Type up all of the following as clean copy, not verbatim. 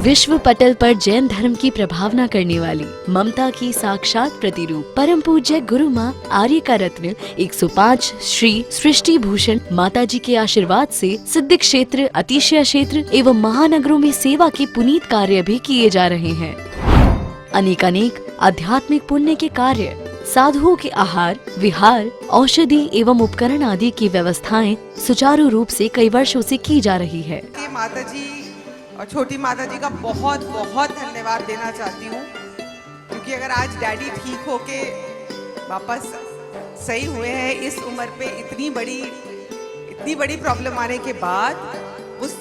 विश्व पटल पर जैन धर्म की प्रभावना करने वाली ममता की साक्षात प्रतिरूप परम पूज्य गुरु माँ आर्य का रत्न 105 श्री सृष्टि भूषण माता जी के आशीर्वाद से सिद्ध क्षेत्र, अतिशय क्षेत्र एवं महानगरों में सेवा के पुनीत कार्य भी किए जा रहे हैं। अनेकानेक आध्यात्मिक पुण्य के कार्य, साधुओं के आहार, विहार, औषधि एवं उपकरण आदि की व्यवस्थाएं सुचारू रूप से कई वर्षों से की जा रही है। माता जी और छोटी माता जी का बहुत बहुत धन्यवाद देना चाहती हूँ, क्योंकि अगर आज डैडी ठीक होके वापस सही हुए हैं इस उम्र पे, इतनी बड़ी प्रॉब्लम आने के बाद, उस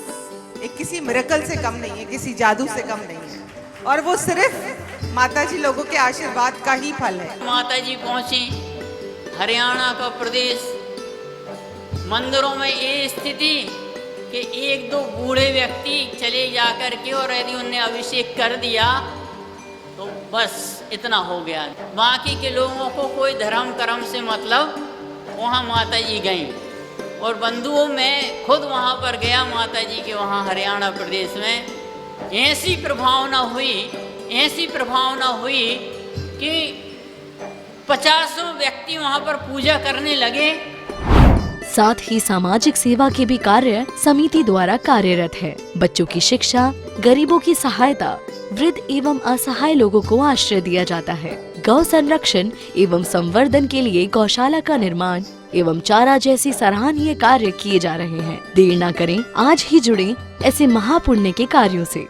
एक किसी मिरेकल से कम नहीं है, किसी जादू से कम नहीं है, और वो सिर्फ माता जी लोगों के आशीर्वाद का ही फल है। माता जी पहुंची हरियाणा का प्रदेश, मंदिरों में ये स्थिति कि एक दो बूढ़े व्यक्ति चले जा कर के और यदि उनने अभिषेक कर दिया तो बस इतना हो गया। बाकी के लोगों को कोई धर्म कर्म से मतलब, वहाँ माता जी गईं और बंधुओं में खुद वहाँ पर गया माता जी के वहाँ हरियाणा प्रदेश में। ऐसी प्रभावना हुई कि 50 व्यक्ति वहाँ पर पूजा करने लगे। साथ ही सामाजिक सेवा के भी कार्य समिति द्वारा कार्यरत है। बच्चों की शिक्षा, गरीबों की सहायता, वृद्ध एवं असहाय लोगों को आश्रय दिया जाता है। गौ संरक्षण एवं संवर्धन के लिए गौशाला का निर्माण एवं चारा जैसी सराहनीय कार्य किए जा रहे हैं। देर न करें, आज ही जुड़ें ऐसे महापुण्य के कार्यों से।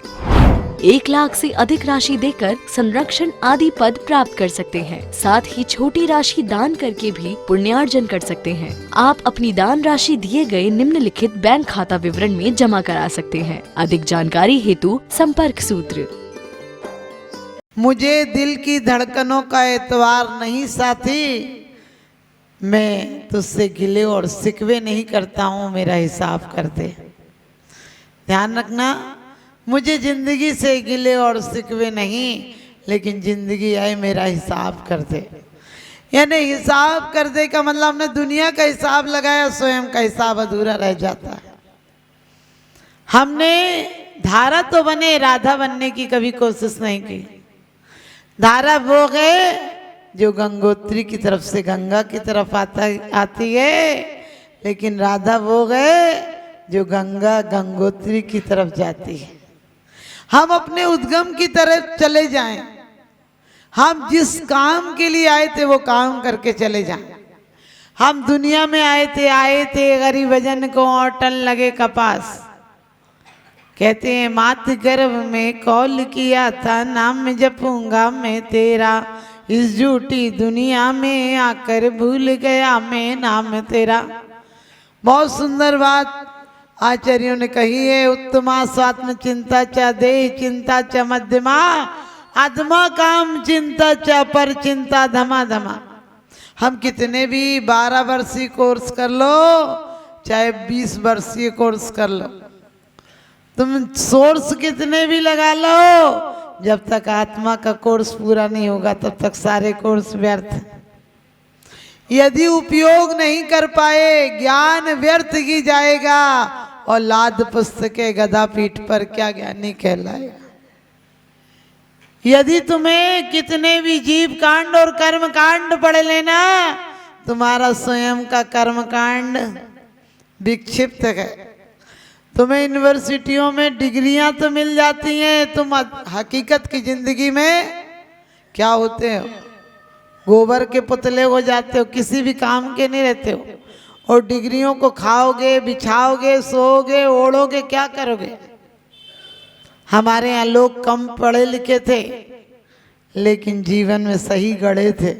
1 लाख से अधिक राशि देकर संरक्षण आदि पद प्राप्त कर सकते हैं। साथ ही छोटी राशि दान करके भी पुण्यार्जन कर सकते हैं। आप अपनी दान राशि दिए गए निम्नलिखित बैंक खाता विवरण में जमा करा सकते हैं। अधिक जानकारी हेतु संपर्क सूत्र। मुझे दिल की धड़कनों का एतवार नहीं साथी, मैं तुझसे गिले और शिकवे नहीं करता हूँ, मेरा हिसाब कर दे। ध्यान रखना, मुझे जिंदगी से गिले और शिकवे नहीं, लेकिन जिंदगी आए मेरा हिसाब कर दे। यानी हिसाब कर दे का मतलब हमने दुनिया का हिसाब लगाया, स्वयं का हिसाब अधूरा रह जाता है। हमने धारा तो बने, राधा बनने की कभी कोशिश नहीं की। धारा वो गए जो गंगोत्री की तरफ से गंगा की तरफ आती है, लेकिन राधा वो गए जो गंगा गंगोत्री की तरफ जाती है। हम अपने उद्गम की तरफ चले जाएं, हम जिस काम के लिए आए थे वो काम करके चले जाएं। हम दुनिया में आए थे गरीब जन को औटन लगे कपास। कहते हैं मात गर्भ में कौल किया था, नाम जपूंगा मैं तेरा, इस झूठी दुनिया में आकर भूल गया मैं नाम तेरा। बहुत सुंदर बात आचार्यों ने कही है। उत्तमा स्वात्म चिंता च देह चिंता च मध्यमा, आत्मा काम चिंता च पर चिंता धमा धमा। हम कितने भी 12 वर्षीय कोर्स कर लो, चाहे 20 वर्षीय कोर्स कर लो, तुम सोर्स कितने भी लगा लो, जब तक आत्मा का कोर्स पूरा नहीं होगा तब तक सारे कोर्स व्यर्थ। यदि उपयोग नहीं कर पाए, ज्ञान व्यर्थ ही जाएगा, और लाद पुस्तके गदा पीठ पर क्या ज्ञानी कहलाएगा। यदि तुम्हें कितने भी जीव कांड और कर्म कांड पढ़ लेना, तुम्हारा स्वयं का कर्म कांड विक्षिप्त है। तुम्हें यूनिवर्सिटियों में डिग्रियां तो मिल जाती हैं, तुम हकीकत की जिंदगी में क्या होते हो? गोबर के पुतले हो जाते हो, किसी भी काम के नहीं रहते हो। और डिग्रियों को खाओगे, बिछाओगे, सोओगे, ओढ़ोगे, क्या करोगे? हमारे यहाँ लोग कम पढ़े लिखे थे लेकिन जीवन में सही गढ़े थे।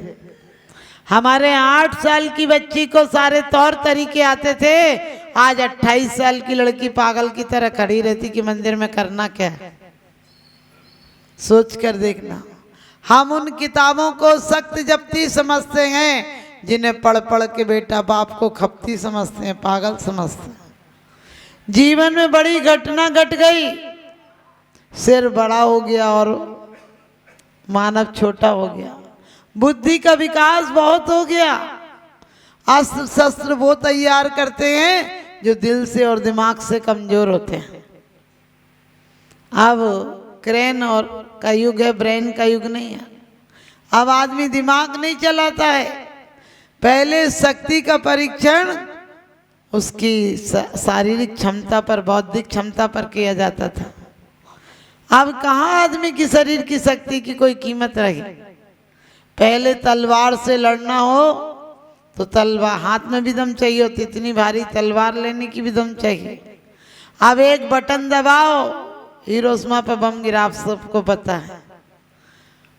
हमारे 8 साल की बच्ची को सारे तौर तरीके आते थे, आज 28 साल की लड़की पागल की तरह खड़ी रहती कि मंदिर में करना क्या है। सोच कर देखना। हम उन किताबों को सख्त जब्ती समझते हैं जिन्हें पढ़ पढ़ के बेटा बाप को खपती समझते हैं, पागल समझते हैं। जीवन में बड़ी घटना घट गई, सिर बड़ा हो गया और मानव छोटा हो गया। बुद्धि का विकास बहुत हो गया। अस्त्र शस्त्र वो तैयार करते हैं जो दिल से और दिमाग से कमजोर होते हैं। अब क्रेन और का युग है, ब्रेन का युग नहीं है। अब आदमी दिमाग नहीं चलाता है। पहले शक्ति का परीक्षण उसकी शारीरिक क्षमता पर, बौद्धिक क्षमता पर किया जाता था। अब कहाँ आदमी की शरीर की शक्ति की कोई कीमत रही। पहले तलवार से लड़ना हो तो तलवार हाथ में भी दम चाहिए होती, इतनी भारी तलवार लेने की भी दम चाहिए। अब एक बटन दबाओ, हिरोशिमा पर बम गिरा, आप सबको पता है।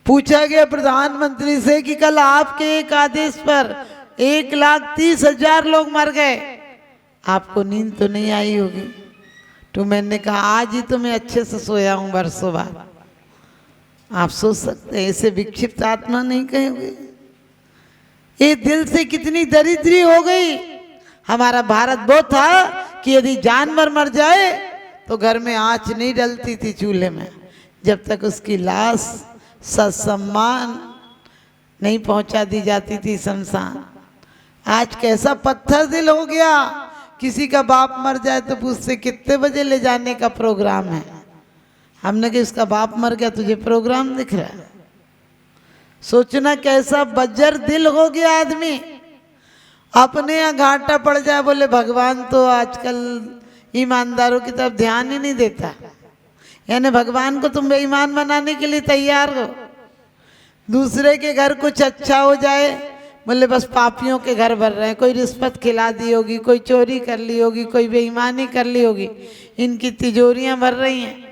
पूछा गया प्रधानमंत्री से कि कल आपके एक आदेश पर 1,30,000 लोग मर गए, आपको नींद तो नहीं आई होगी। तो मैंने कहा आज ही तो मैं अच्छे से सोया हूं वर्षों बाद। आप सोच सकते हैं ऐसे विक्षिप्त आत्मा नहीं कहेंगे। ये दिल से कितनी दरिद्री हो गई। हमारा भारत वो था कि यदि जानवर मर जाए तो घर में आंच नहीं डलती थी चूल्हे में, जब तक उसकी लाश ससम्मान नहीं पहुंचा दी जाती थी शमशान। आज कैसा पत्थर दिल हो गया। किसी का बाप मर जाए तो पूछते कितने बजे ले जाने का प्रोग्राम है। हमने कहा इसका बाप मर गया, तुझे प्रोग्राम दिख रहा है। सोचना कैसा बज्जर दिल हो गया आदमी। अपने यहाँ घाटा पड़ जाए बोले भगवान तो आजकल ईमानदारों की तरफ ध्यान ही नहीं देता। यानी भगवान को तुम बेईमान बनाने के लिए तैयार हो। दूसरे के घर कुछ अच्छा हो जाए बोले बस पापियों के घर भर रहे हैं। कोई रिश्वत खिला दी होगी, कोई चोरी कर ली होगी, कोई बेईमानी कर ली होगी, इनकी तिजोरियां भर रही हैं।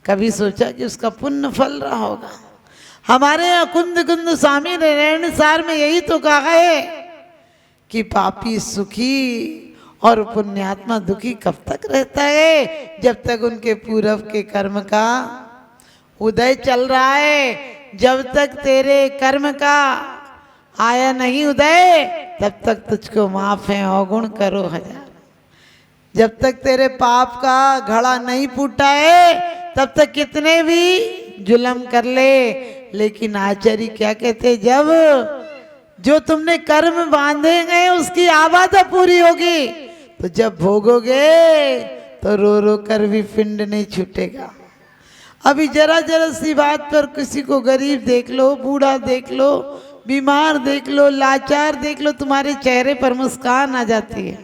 कभी सोचा कि उसका पुण्य फल रहा होगा। हमारे यहाँ कुंद कुंद स्वामी रेणुसार में यही तो कहा है कि पापी सुखी और पुण्यात्मा दुखी कब तक रहता है, जब तक उनके पूर्व के कर्म का उदय चल रहा है। जब तक तेरे कर्म का आया नहीं उदय तब तक तुझको माफ है अवगुण करो हजार। जब तक तेरे पाप का घड़ा नहीं फूटा है तब तक कितने भी जुल्म कर ले। लेकिन आचार्य क्या कहते, जब जो तुमने कर्म बांधे गए उसकी आवाज़ पूरी होगी तो जब भोगोगे तो रो रो कर भी पिंड नहीं छूटेगा। अभी जरा जरा सी बात पर किसी को गरीब देख लो, बूढ़ा देख लो, बीमार देख लो, लाचार देख लो, तुम्हारे चेहरे पर मुस्कान आ जाती है।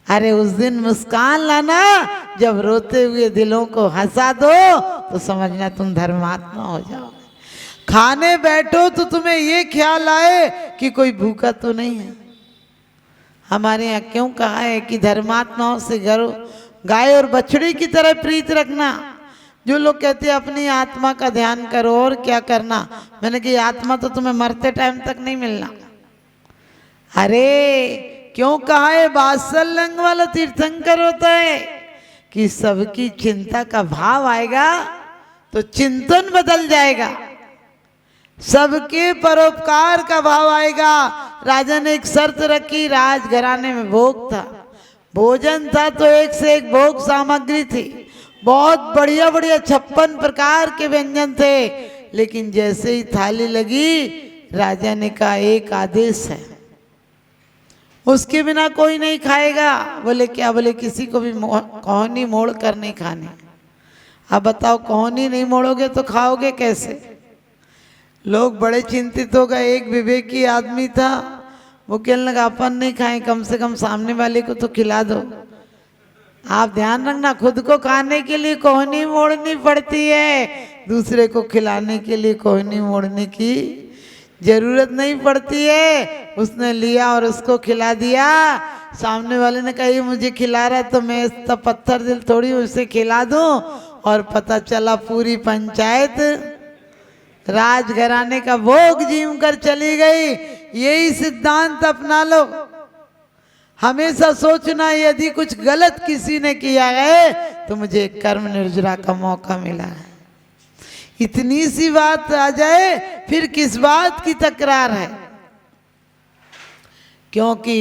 अरे उस दिन मुस्कान लाना जब रोते हुए दिलों को हंसा दो तो समझना तुम धर्मात्मा हो जाओगे। खाने बैठो तो तुम्हें ये ख्याल आए कि कोई भूखा तो नहीं है। हमारे यहाँ क्यों कहा है कि धर्मात्माओं से गाय और बछड़ी की तरह प्रीत रखना। जो लोग कहते हैं अपनी आत्मा का ध्यान करो और क्या करना, मैंने कहा आत्मा तो तुम्हें मरते टाइम तक नहीं मिलना। अरे क्यों कहा है बात्सल्यंग वाला तीर्थंकर होता है कि सबकी चिंता का भाव आएगा तो चिंतन बदल जाएगा, सबके परोपकार का भाव आएगा। राजा ने एक शर्त रखी, राजघराने में भोग था, भोजन था तो एक से एक भोग सामग्री थी, बहुत बढ़िया बढ़िया 56 प्रकार के व्यंजन थे। लेकिन जैसे ही थाली लगी राजा ने कहा एक आदेश है, उसके बिना कोई नहीं खाएगा। बोले क्या? बोले किसी को भी कहानी मोड़ कर नहीं खानी। अब बताओ कहानी नहीं मोड़ोगे तो खाओगे कैसे? लोग बड़े चिंतित हो गए। एक विवेकी आदमी था, वो कहने लगा अपन नहीं खाए, कम से कम सामने वाले को तो खिला दो। आप ध्यान रखना, खुद को खाने के लिए कोहनी मोड़नी पड़ती है, दूसरे को खिलाने के लिए कोहनी मोड़ने की जरूरत नहीं पड़ती है। उसने लिया और उसको खिला दिया। सामने वाले ने कहा ये मुझे खिला रहा है तो मैं इतना पत्थर दिल थोड़ी उसे खिला दूं। और पता चला पूरी पंचायत राजघराने का भोग जीम कर चली गई। यही सिद्धांत अपना लो। हमेशा सोचना यदि कुछ गलत किसी ने किया है तो मुझे कर्म निर्जरा का मौका मिला है। इतनी सी बात आ जाए फिर किस बात की तकरार है? क्योंकि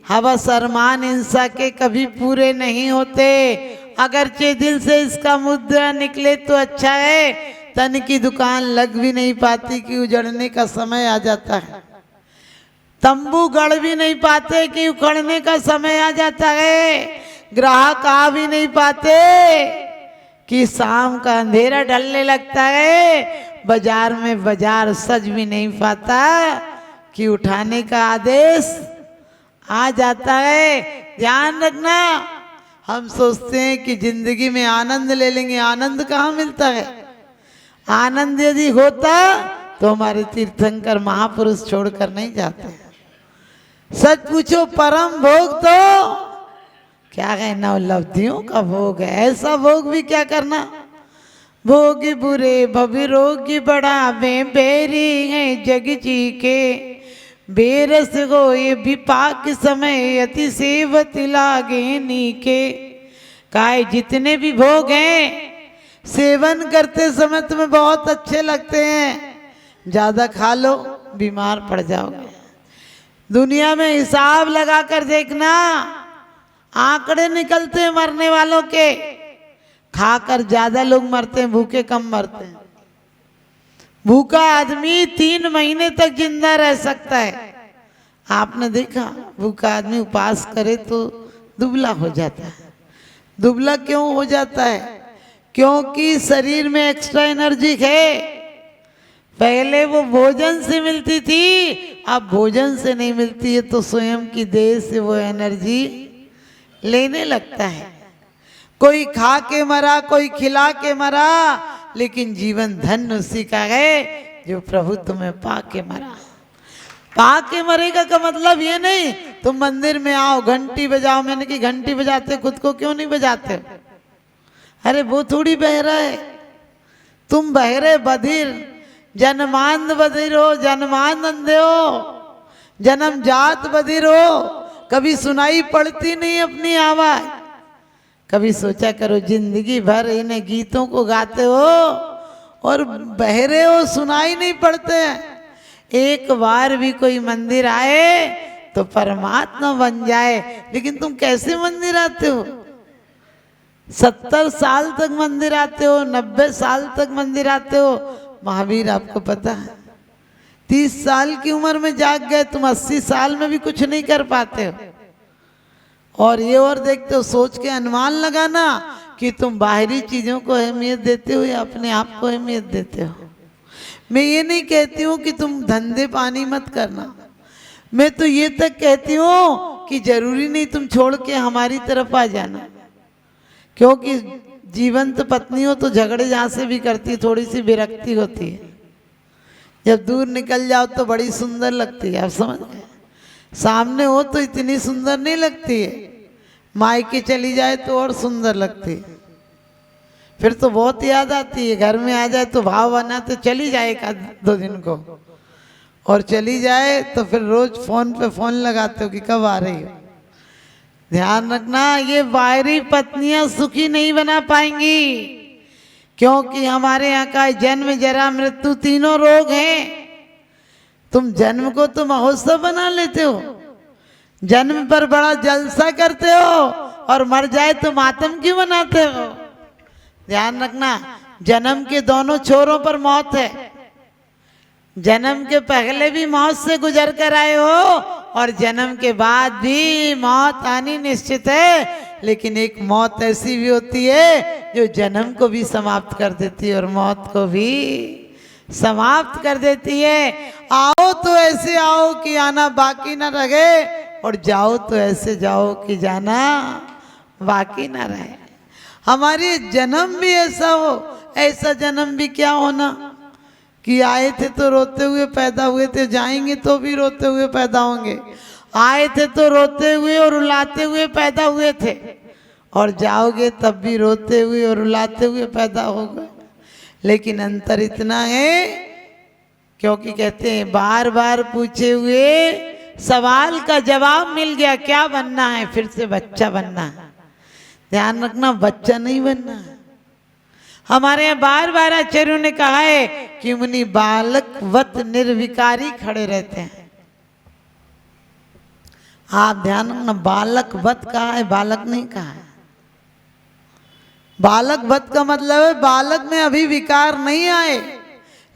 हवस अरमान हिंसा के कभी पूरे नहीं होते। अगरचे दिल से इसका मुद्दा निकले तो अच्छा है, तन की दुकान लग भी नहीं पाती कि उजड़ने का समय आ जाता है, तंबू गड़ भी नहीं पाते कि उखड़ने का समय आ जाता है, ग्राहक आ भी नहीं पाते कि शाम का अंधेरा ढलने लगता है, बाजार में बाजार सज भी नहीं पाता कि उठाने का आदेश आ जाता है। ध्यान रखना, हम सोचते हैं कि जिंदगी में आनंद ले लेंगे, आनंद कहाँ मिलता है। आनंद यदि होता तो हमारे तीर्थंकर महापुरुष छोड़कर नहीं जाते। सच पूछो, परम भोग तो क्या कहना, उपलब्धियों का भोग है। ऐसा भोग भी क्या करना, भोग बुरे भविरोगी बढ़ावे, बेरी है जग जी के बेरस गो ये विपाक समय, अति सेवत लागे नीके। काय जितने भी भोग हैं सेवन करते समय तुम्हें बहुत अच्छे लगते हैं, ज्यादा खा लो बीमार पड़ जाओगे। दुनिया में हिसाब लगा कर देखना, आंकड़े निकलते हैं मरने वालों के। खाकर ज्यादा लोग मरते हैं, भूखे कम मरते हैं। भूखा आदमी 3 महीने तक जिंदा रह सकता है। आपने देखा, भूखा आदमी उपवास करे तो दुबला हो जाता है। दुबला क्यों हो जाता है? क्योंकि शरीर में एक्स्ट्रा एनर्जी है। पहले वो भोजन से मिलती थी, अब भोजन से नहीं मिलती है, तो स्वयं की देह से वो एनर्जी लेने लगता है। कोई खा के मरा, कोई खिला के मरा, लेकिन जीवन धन्य उसी का है जो प्रभु तुम्हें पा के मरा। पा के मरेगा का मतलब ये नहीं तुम मंदिर में आओ घंटी बजाओ। मैंने कि घंटी बजाते खुद को क्यों नहीं बजाते? अरे वो थोड़ी बहरा है, तुम बहरे बधिर, जन्मांध बधिर हो, जन्मांध अंधे हो, जन्म जात बधिर हो। कभी सुनाई पड़ती नहीं अपनी आवाज। कभी सोचा करो, जिंदगी भर इन्हें गीतों को गाते हो और बहरे हो, सुनाई नहीं पड़ते। एक बार भी कोई मंदिर आए तो परमात्मा बन जाए, लेकिन तुम कैसे मंदिर आते हो? 70 साल तक मंदिर आते हो, 90 साल तक मंदिर आते हो। महावीर आपको पता है 30 साल की उम्र में जाग गए, तुम 80 साल में भी कुछ नहीं कर पाते हो। और ये और देखते हो, सोच के अनुमान लगाना कि तुम बाहरी चीजों को अहमियत देते हो या अपने आप को अहमियत देते हो। मैं ये नहीं कहती हूँ कि तुम धंधे पानी मत करना, मैं तो ये तक कहती हूँ कि जरूरी नहीं तुम छोड़ के हमारी तरफ आ जाना। क्योंकि जीवंत पत्नी हो तो झगड़े जहाँ से भी करती, थोड़ी सी विरक्ति होती है। जब दूर निकल जाओ तो बड़ी सुंदर लगती है, आप समझ गए। सामने हो तो इतनी सुंदर नहीं लगती है, मायके चली जाए तो और सुंदर लगती है। फिर तो बहुत याद आती है, घर में आ जाए तो भाव बना तो चली जाए 1-2 दिन को, और चली जाए तो फिर रोज फोन पे फोन लगाते हो कि कब आ रही हो। ध्यान रखना, ये बाहरी पत्नियां सुखी नहीं बना पाएंगी, क्योंकि हमारे यहाँ का जन्म जरा मृत्यु तीनों रोग हैं। तुम जन्म को तो महोत्सव बना लेते हो, जन्म पर बड़ा जलसा करते हो, और मर जाए तो मातम क्यों मनाते हो? ध्यान रखना, जन्म के दोनों छोरों पर मौत है। जन्म के पहले भी मौत से गुजर कर आए हो और जन्म के बाद भी मौत आनी निश्चित है। लेकिन एक मौत ऐसी भी होती है जो जन्म को भी समाप्त कर देती है और मौत को भी समाप्त कर देती है। आओ तो ऐसे आओ कि आना बाकी ना रहे, और जाओ तो ऐसे जाओ कि जाना बाकी ना रहे। हमारे जन्म भी ऐसा हो, ऐसा जन्म भी क्या होना कि आए थे तो रोते हुए पैदा हुए थे, जाएंगे तो भी रोते हुए पैदा होंगे। आए थे तो रोते हुए और रुलाते हुए पैदा हुए थे, और जाओगे तब भी रोते हुए और रुलाते हुए पैदा होगे। लेकिन अंतर इतना है, क्योंकि कहते हैं बार बार पूछे हुए सवाल का जवाब मिल गया, क्या बनना है? फिर से बच्चा बनना है। ध्यान रखना, बच्चा नहीं बनना है। हमारे यहाँ बार बार आचार्यों ने कहा है कि मुनि बालक वत निर्विकारी खड़े रहते हैं। आप ध्यान रखना, बालक वत कहा है, बालक नहीं कहा है। बालक वत का मतलब है बालक में अभी विकार नहीं आए,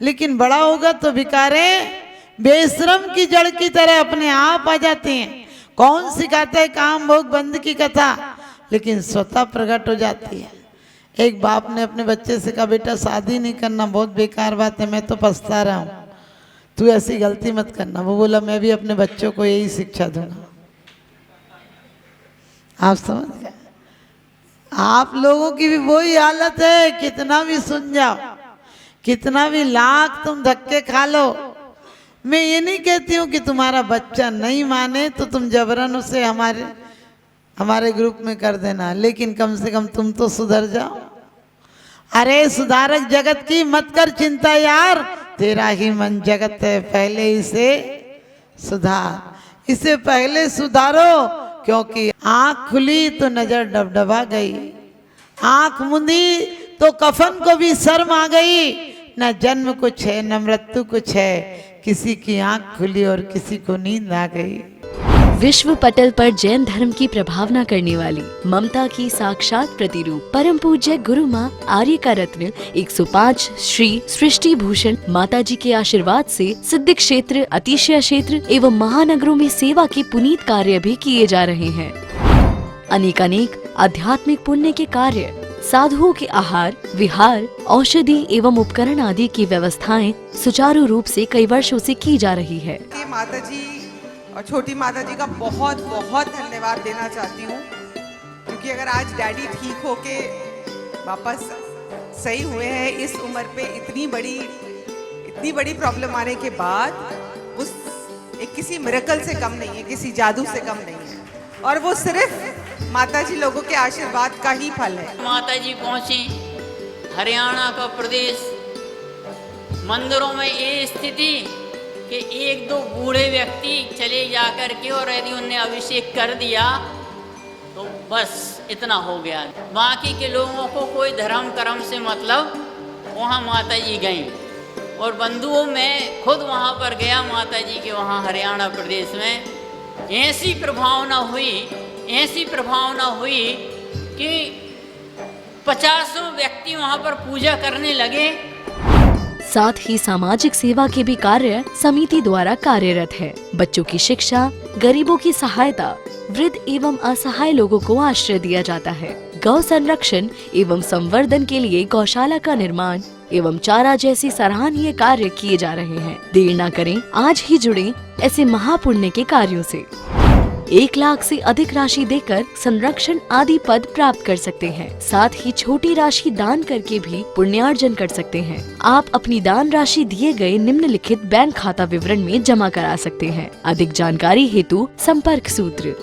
लेकिन बड़ा होगा तो विकारें बेशरम की जड़ की तरह अपने आप आ जाते हैं। कौन सिखाता है काम भोग बंद की कथा? लेकिन स्वतः प्रकट हो जाती है। एक बाप ने अपने बच्चे से कहा बेटा शादी नहीं करना बहुत बेकार बात है, मैं तो पछता रहा हूँ, तू ऐसी गलती मत करना। वो बोला मैं भी अपने बच्चों को यही शिक्षा दूंगा। आप समझ गए? आप लोगों की भी वही हालत है, कितना भी सुन जाओ, कितना भी लाख तुम धक्के खा लो। मैं ये नहीं कहती हूँ कि तुम्हारा बच्चा नहीं माने तो तुम जबरन उसे हमारे ग्रुप में कर देना, लेकिन कम से कम तुम तो सुधर जाओ। अरे सुधारक जगत की मत कर चिंता यार, तेरा ही मन जगत है, पहले इसे सुधार, इसे पहले सुधारो। क्योंकि आंख खुली तो नजर डबडबा गई, आंख मुंदी तो कफन को भी शर्म आ गई। न जन्म कुछ है न मृत्यु कुछ है, किसी की आंख खुली और किसी को नींद आ गई। विश्व पटल पर जैन धर्म की प्रभावना करने वाली ममता की साक्षात प्रतिरूप परम पूज्य गुरु माँ आर्य का रत्न 105 श्री सृष्टि भूषण माता जी के आशीर्वाद से सिद्ध क्षेत्र, अतिशय क्षेत्र एवं महानगरों में सेवा के पुनीत कार्य भी किए जा रहे हैं। अनेकानेक आध्यात्मिक पुण्य के कार्य, साधुओं के आहार, विहार, औषधि एवं उपकरण आदि की व्यवस्थाएं सुचारू रूप से कई वर्षों से की जा रही है। माता जी और छोटी माता जी का बहुत बहुत धन्यवाद देना चाहती हूँ, क्योंकि अगर आज डैडी ठीक होके वापस सही हुए हैं इस उम्र पे, इतनी बड़ी प्रॉब्लम आने के बाद, उस एक किसी मिरेकल से कम नहीं है, किसी जादू से कम नहीं है, और वो सिर्फ माता जी लोगों के आशीर्वाद का ही फल है। माता जी पहुंची हरियाणा का प्रदेश, मंदिरों में ये स्थिति कि एक दो बूढ़े व्यक्ति चले जाकर के और यदि उनने अभिषेक कर दिया तो बस इतना हो गया। बाकी के लोगों को कोई धर्म कर्म से मतलब, वहाँ माता जी गई और बंधुओं में खुद वहाँ पर गया माता जी के वहाँ हरियाणा प्रदेश में। ऐसी प्रभावना हुई कि 50 व्यक्ति वहाँ पर पूजा करने लगे। साथ ही सामाजिक सेवा के भी कार्य समिति द्वारा कार्यरत है। बच्चों की शिक्षा, गरीबों की सहायता, वृद्ध एवं असहाय लोगों को आश्रय दिया जाता है। गौ संरक्षण एवं संवर्धन के लिए गौशाला का निर्माण एवं चारा जैसी सराहनीय कार्य किए जा रहे हैं। देर न करें, आज ही जुड़ें ऐसे महापुण्य के कार्यों से। 1 लाख से अधिक राशि देकर संरक्षण आदि पद प्राप्त कर सकते हैं। साथ ही छोटी राशि दान करके भी पुण्यार्जन कर सकते हैं। आप अपनी दान राशि दिए गए निम्नलिखित बैंक खाता विवरण में जमा करा सकते हैं। अधिक जानकारी हेतु संपर्क सूत्र